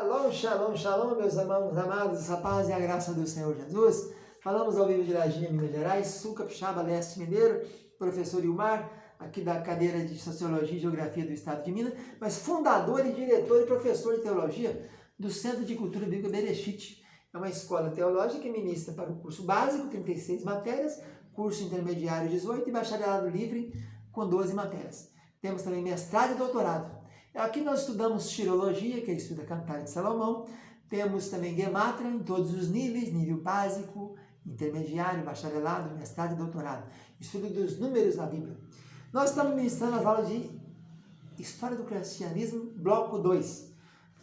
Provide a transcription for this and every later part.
Shalom, shalom, shalom, meus irmãos amados, a paz e a graça do Senhor Jesus. Falamos ao vivo de Lajinha, Minas Gerais, Sul Capixaba, Leste Mineiro, professor Ilmar, aqui da cadeira de Sociologia e Geografia do Estado de Minas, mas fundador e diretor e professor de Teologia do Centro de Cultura Bíblica Bereshit. É uma escola teológica que ministra para o curso básico, 36 matérias, curso intermediário, 18 e bacharelado livre, com 12 matérias. Temos também mestrado e doutorado. Aqui nós estudamos Shirologia, que é o estudo da Cantares de Salomão. Temos também Gematra em todos os níveis, nível básico, intermediário, bacharelado, mestrado e doutorado. Estudo dos números na Bíblia. Nós estamos ministrando as aulas de História do Cristianismo, bloco 2.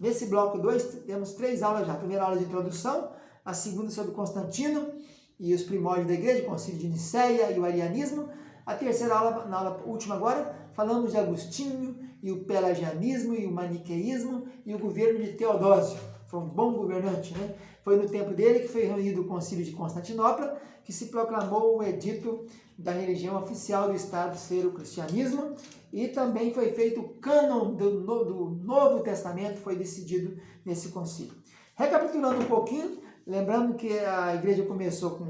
Nesse bloco 2 temos 3 aulas já. A primeira aula de introdução, a segunda sobre Constantino e os primórdios da igreja, o concílio de Nicéia e o arianismo. A terceira aula, na aula última agora, falamos de Agostinho e o pelagianismo e o maniqueísmo e o governo de Teodósio. Foi um bom governante, né? Foi no tempo dele que foi reunido o concílio de Constantinopla, que se proclamou o edito da religião oficial do Estado ser o cristianismo, e também foi feito o cânon do Novo Testamento, foi decidido nesse concílio. Recapitulando um pouquinho, lembrando que a igreja começou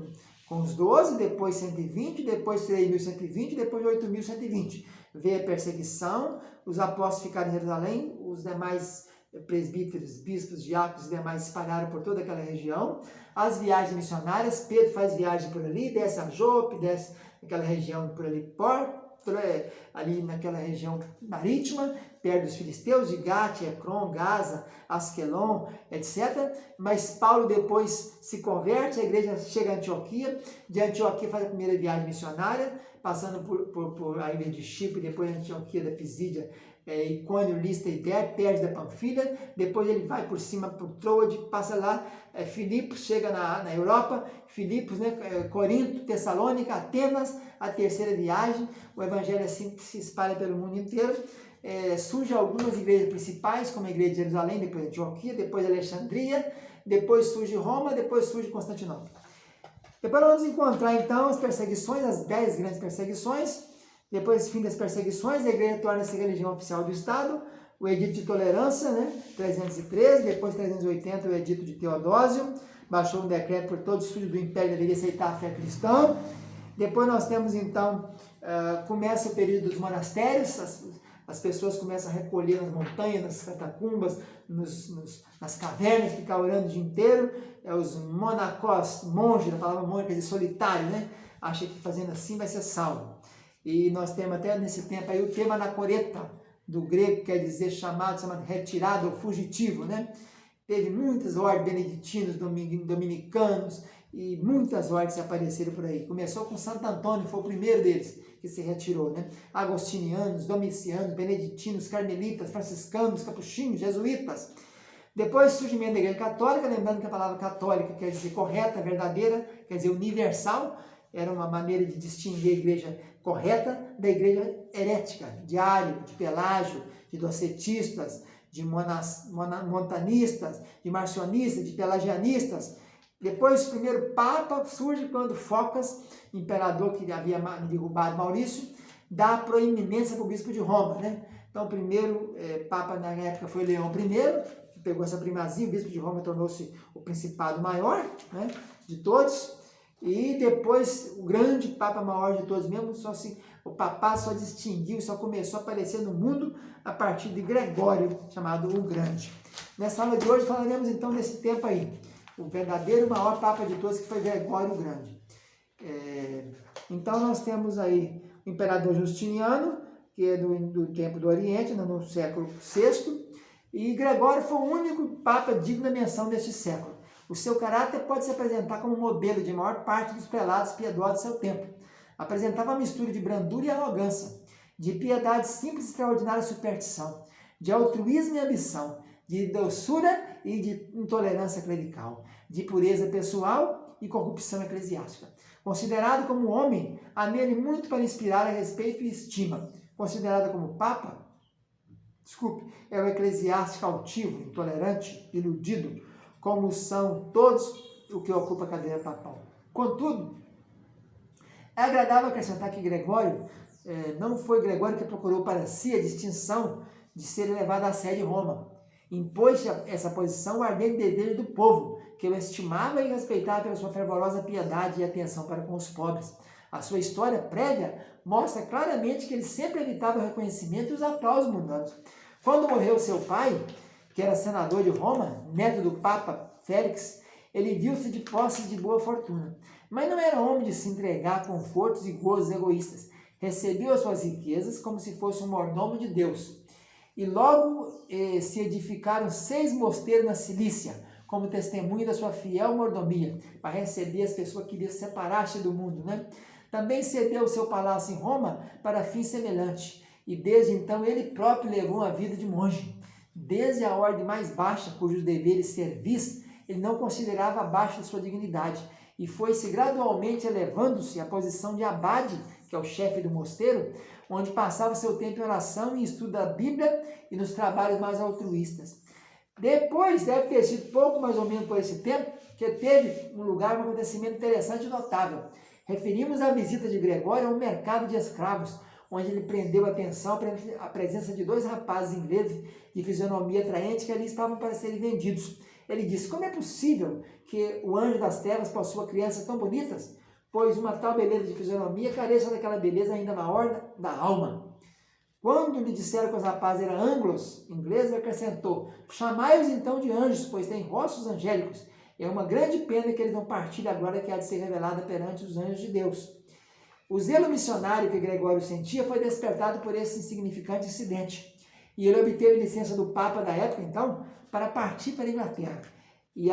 com os 12, depois 120, depois 3.120, depois 8.120. Veio a perseguição, os apóstolos ficaram em Jerusalém, os demais presbíteros, bispos, diáconos e demais se espalharam por toda aquela região. As viagens missionárias, Pedro faz viagem por ali, desce a Jope, desce naquela região por ali, ali naquela região marítima, perto dos filisteus, de Gate, Ecrom, Gaza, Asquelon, etc. Mas Paulo depois se converte, a igreja chega a Antioquia, de Antioquia faz a primeira viagem missionária, passando por a ilha de Chipre, depois Antioquia da Pisídia, Icônio, Listra e Derbe, Perge da Panfilha, depois ele vai por cima por Troade, passa lá, Filipos, chega na Europa, Filipos, né, Corinto, Tessalônica, Atenas, a terceira viagem, o evangelho assim se espalha pelo mundo inteiro. Surgem algumas igrejas principais, como a igreja de Jerusalém, depois Antioquia, depois Alexandria, depois surge Roma, depois surge Constantinopla. Depois nós vamos encontrar então as perseguições, as 10 grandes perseguições. Depois do fim das perseguições, a igreja torna-se religião oficial do Estado, o edito de tolerância, né, 313, depois 380 o edito de Teodósio, baixou um decreto por todo o sul do império deveria aceitar a fé cristã. Depois nós temos então, começa o período dos monastérios, as pessoas começam a recolher nas montanhas, nas catacumbas, nas cavernas, ficar orando o dia inteiro. Os monacós, monge, a palavra monge quer dizer solitário, né? Acha que fazendo assim vai ser salvo. E nós temos até nesse tempo aí o tema anacoreta, do grego, quer dizer chamado retirado ou fugitivo, né? Teve muitas ordens beneditinos, dominicanos, e muitas ordens apareceram por aí. Começou com Santo Antônio, foi o primeiro deles que se retirou, né? Agostinianos, domicianos, beneditinos, carmelitas, franciscanos, capuchinhos, jesuítas. Depois o surgimento da igreja católica, lembrando que a palavra católica quer dizer correta, verdadeira, quer dizer universal, era uma maneira de distinguir a igreja correta da igreja herética, de Ário, de Pelágio, de docetistas, de montanistas, de marcionistas, de pelagianistas. Depois, o primeiro Papa surge quando Focas, imperador que havia derrubado Maurício, dá proeminência para o bispo de Roma, né? Então, o primeiro Papa na época foi Leão I, que pegou essa primazia, o bispo de Roma tornou-se o principado maior, né, de todos. E depois, o grande Papa maior de todos mesmo, o papado só distinguiu, só começou a aparecer no mundo a partir de Gregório, chamado o Grande. Nessa aula de hoje falaremos então desse tempo aí, o verdadeiro maior Papa de todos, que foi Gregório o Grande. Então nós temos aí o Imperador Justiniano, que é do tempo do Oriente, no século VI, e Gregório foi o único Papa digno da menção deste século. O seu caráter pode se apresentar como modelo de maior parte dos prelados piedosos do seu tempo. Apresentava uma mistura de brandura e arrogância, de piedade simples e extraordinária superstição, de altruísmo e ambição, de doçura e de intolerância clerical, de pureza pessoal e corrupção eclesiástica. Considerado como homem, há nele muito para inspirar a respeito e estima. Considerado como Papa, é o eclesiástico altivo, intolerante, iludido, como são todos o que ocupa a cadeira papal. Contudo, é agradável acrescentar que Gregório, não foi Gregório que procurou para si a distinção de ser elevado à sé de Roma. impôs essa posição o ardente desejo do povo, que o estimava e respeitava pela sua fervorosa piedade e atenção para com os pobres. A sua história prévia mostra claramente que ele sempre evitava o reconhecimento e os aplausos mundanos. Quando morreu seu pai, que era senador de Roma, neto do Papa Félix, ele viu-se de posses de boa fortuna. Mas não era homem de se entregar a confortos e gozos egoístas. Recebeu as suas riquezas como se fosse um mordomo de Deus. E logo se edificaram 6 mosteiros na Cilícia, como testemunho da sua fiel mordomia, para receber as pessoas que queriam separar-se do mundo, né? Também cedeu o seu palácio em Roma para fim semelhante. E desde então ele próprio levou uma vida de monge. Desde a ordem mais baixa, cujos deveres servis, ele não considerava abaixo de sua dignidade, e foi-se gradualmente elevando-se à posição de abade, que é o chefe do mosteiro, onde passava seu tempo em oração e estudo da Bíblia e nos trabalhos mais altruístas. Depois, deve ter sido pouco mais ou menos por esse tempo, que teve um lugar, um acontecimento interessante e notável. Referimos a visita de Gregório a um mercado de escravos, onde ele prendeu a atenção para a presença de 2 rapazes ingleses de fisionomia atraente que ali estavam para serem vendidos. Ele disse: como é possível que o anjo das trevas possua crianças tão bonitas? Pois uma tal beleza de fisionomia careça daquela beleza ainda maior da alma. Quando lhe disseram que os rapazes eram anglos, ingleses, acrescentou: chamai-os então de anjos, pois têm rostos angélicos. É uma grande pena que eles não partilhem a glória que há de ser revelada perante os anjos de Deus. O zelo missionário que Gregório sentia foi despertado por esse insignificante incidente. E ele obteve licença do Papa da época, então, para partir para a Inglaterra. E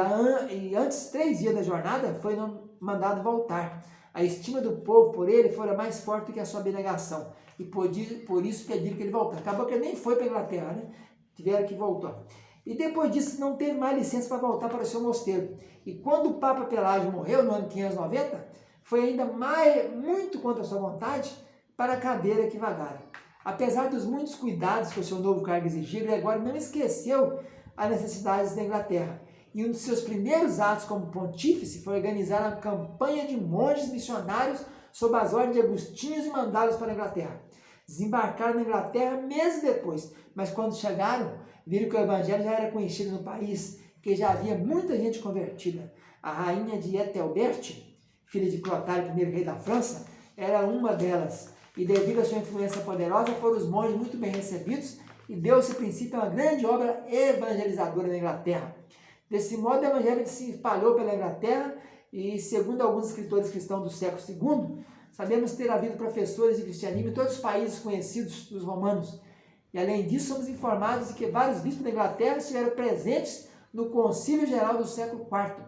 antes 3 dias da jornada, foi mandado voltar. A estima do povo por ele fora mais forte do que a sua abnegação. E por isso pediram que ele voltasse. Acabou que ele nem foi para a Inglaterra, né? Tiveram que voltar. E depois disso, não teve mais licença para voltar para o seu mosteiro. E quando o Papa Pelágio morreu, no ano 590, foi ainda muito contra a sua vontade, para a cadeira que vagara. Apesar dos muitos cuidados que o seu novo cargo exigia, Gregório não esqueceu as necessidades da Inglaterra. E um dos seus primeiros atos como pontífice foi organizar uma campanha de monges missionários sob as ordens de Agostinhos e mandá-los para a Inglaterra. Desembarcaram na Inglaterra meses depois, mas quando chegaram, viram que o evangelho já era conhecido no país, que já havia muita gente convertida. A rainha de Ethelbert, filha de Clotário, I rei da França, era uma delas. E devido à sua influência poderosa, foram os monges muito bem recebidos e deu-se princípio a uma grande obra evangelizadora na Inglaterra. Desse modo, o evangelho se espalhou pela Inglaterra e, segundo alguns escritores cristãos do século II, sabemos ter havido professores de cristianismo em todos os países conhecidos dos romanos. E, além disso, somos informados de que vários bispos da Inglaterra estiveram presentes no Concílio Geral do século IV.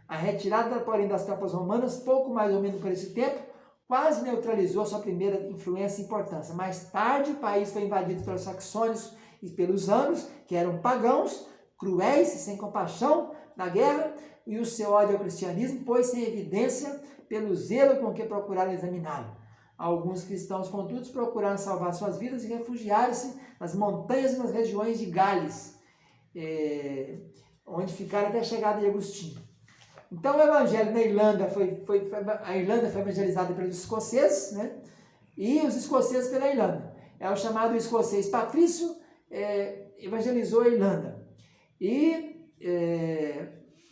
A retirada, porém, das tropas romanas, pouco mais ou menos por esse tempo, quase neutralizou a sua primeira influência e importância. Mais tarde, o país foi invadido pelos saxônios e pelos âmbios, que eram pagãos, cruéis e sem compaixão na guerra, e o seu ódio ao cristianismo pôs-se em evidência pelo zelo com que procuraram examiná-lo. Alguns cristãos, contudo, procuraram salvar suas vidas e refugiaram-se nas montanhas e nas regiões de Gales, onde ficaram até a chegada de Agostinho. Então, o evangelho na Irlanda a Irlanda foi evangelizada pelos escoceses, né? E os escoceses pela Irlanda. É o chamado escocês Patrício, evangelizou a Irlanda. E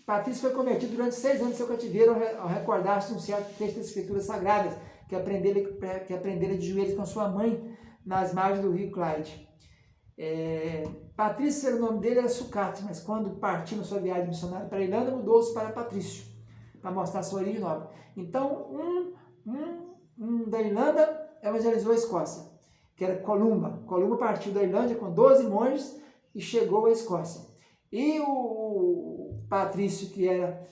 Patrício foi convertido durante 6 anos do seu cativeiro ao recordar-se de um certo texto das Escrituras Sagradas, que aprendera de joelhos com sua mãe nas margens do rio Clyde. Patrício, o nome dele era Sucate, mas quando partiu na sua viagem missionária para a Irlanda, mudou-se para Patrício, para mostrar sua origem nobre. Então, um da Irlanda evangelizou a Escócia, que era Columba. Columba partiu da Irlanda com 12 monges e chegou à Escócia. E o Patrício, que era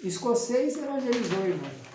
escocês, evangelizou a Irlanda.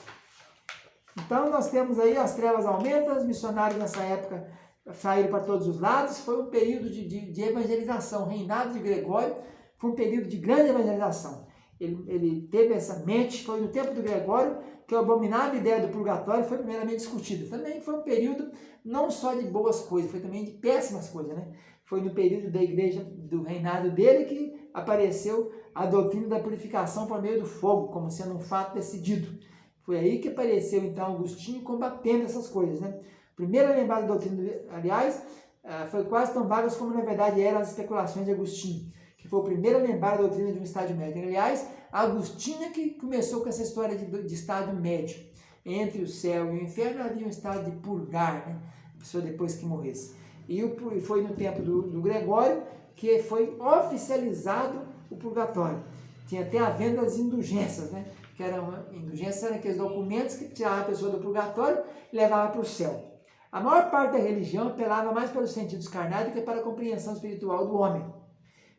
Então, nós temos aí as trevas aumentam, os missionários nessa época saíram para todos os lados. Foi um período de evangelização. O reinado de Gregório foi um período de grande evangelização. Ele teve essa mente, foi no tempo do Gregório que a abominável ideia do purgatório foi primeiramente discutida. Também foi um período não só de boas coisas, foi também de péssimas coisas, né? Foi no período da igreja, do reinado dele, que apareceu a doutrina da purificação por meio do fogo, como sendo um fato decidido. Foi aí que apareceu, então, Agostinho combatendo essas coisas, né? Primeiro a lembrar da doutrina, aliás, foi quase tão vagas como na verdade eram as especulações de Agostinho, que foi o primeiro a lembrar a doutrina de um estádio médio. Aliás, Agostinho é que começou com essa história de estádio médio. Entre o céu e o inferno havia um estado de purgar, né? A pessoa depois que morresse. E foi no tempo do Gregório que foi oficializado o purgatório. Tinha até a venda das indulgências, né? Que indulgências eram aqueles documentos que tiravam a pessoa do purgatório e levavam para o céu. A maior parte da religião apelava mais para os sentidos carnais do que para a compreensão espiritual do homem.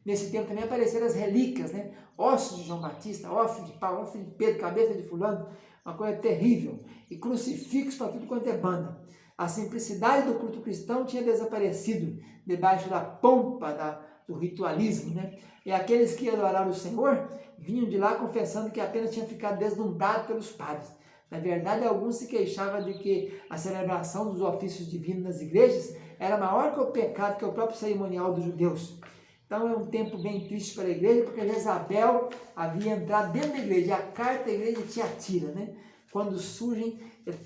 Nesse tempo também apareceram as relíquias, né? Ossos de João Batista, ossos de Paulo, ossos de Pedro, cabeça de fulano, uma coisa terrível. E crucifixos para tudo quanto é banda. A simplicidade do culto cristão tinha desaparecido debaixo da pompa do ritualismo, né? E aqueles que adoraram o Senhor vinham de lá confessando que apenas tinham ficado deslumbrados pelos padres. Na verdade, alguns se queixavam de que a celebração dos ofícios divinos nas igrejas era maior que o pecado, que o próprio cerimonial dos judeus. Então é um tempo bem triste para a igreja, porque Jezabel havia entrado dentro da igreja, e a carta da igreja te atira, né? Quando surgem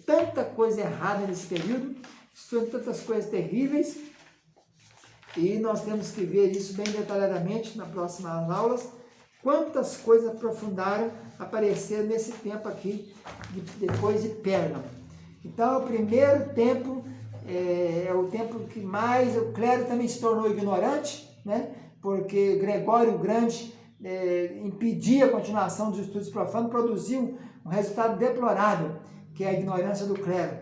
tanta coisa errada nesse período, surgem tantas coisas terríveis, e nós temos que ver isso bem detalhadamente nas próximas aulas, quantas coisas aprofundaram, apareceram nesse tempo aqui, depois de Pérgamo. Então, o primeiro tempo é o tempo que mais o clero também se tornou ignorante, né? Porque Gregório o Grande impedia a continuação dos estudos profanos, produziu um resultado deplorável, que é a ignorância do clero.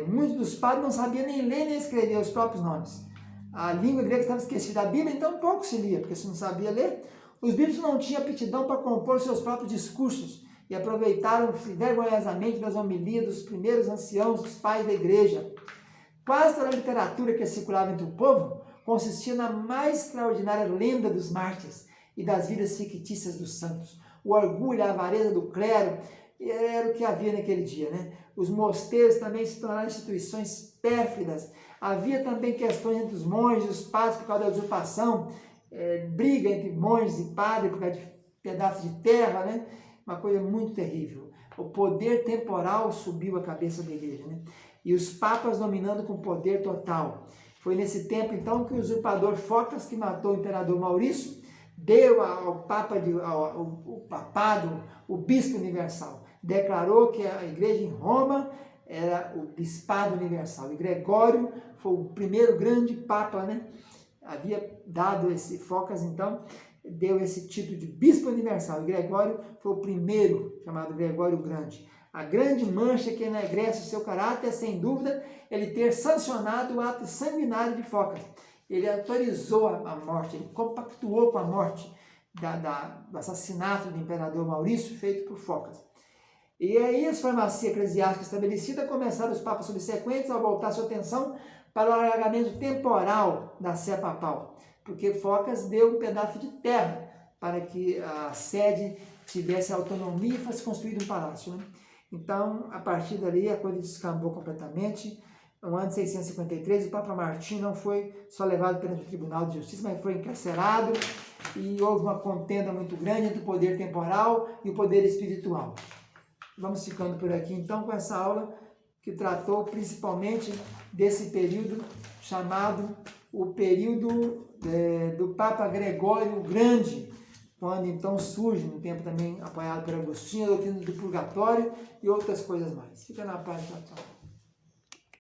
Muitos dos padres não sabiam nem ler nem escrever os próprios nomes. A língua grega estava esquecida da Bíblia, então pouco se lia, porque se não sabia ler. Os bispos não tinham aptidão para compor seus próprios discursos e aproveitaram vergonhosamente das homilias dos primeiros anciãos, dos pais da igreja. Quase toda a literatura que circulava entre o povo consistia na mais extraordinária lenda dos mártires e das vidas fictícias dos santos. O orgulho, a avareza do clero era o que havia naquele dia, né? Os mosteiros também se tornaram instituições pérfidas. Havia também questões entre os monges e os padres por causa da usurpação, briga entre monges e padres por causa de pedaços de terra, né? Uma coisa muito terrível. O poder temporal subiu a cabeça da igreja, né? E os papas dominando com poder total. Foi nesse tempo, então, que o usurpador Focas, que matou o imperador Maurício, deu ao Papa, o papado, o bispo universal. Declarou que a igreja em Roma era o bispado universal. E Gregório foi o primeiro grande papa, né? Havia dado esse Focas, então, deu esse título de bispo universal. E Gregório foi o primeiro, chamado Gregório o Grande. A grande mancha que enegrece o seu caráter é, sem dúvida, ele ter sancionado o ato sanguinário de Focas. Ele autorizou a morte, ele compactuou com a morte do assassinato do imperador Maurício, feito por Focas. E aí a supremacia eclesiástica estabelecida começaram os papas subsequentes a voltar sua atenção para o alargamento temporal da sé papal, porque Focas deu um pedaço de terra para que a sede tivesse autonomia e fosse construído um palácio, né? Então, a partir dali, a coisa descambou completamente. No ano de 653, o Papa Martim não foi só levado perante o Tribunal de Justiça, mas foi encarcerado e houve uma contenda muito grande entre o poder temporal e o poder espiritual. Vamos ficando por aqui, então, com essa aula que tratou principalmente desse período chamado o período do Papa Gregório o Grande, quando então surge, no tempo também apoiado por Agostinho, a doutrina do purgatório e outras coisas mais. Fica na paz, tchau, tchau.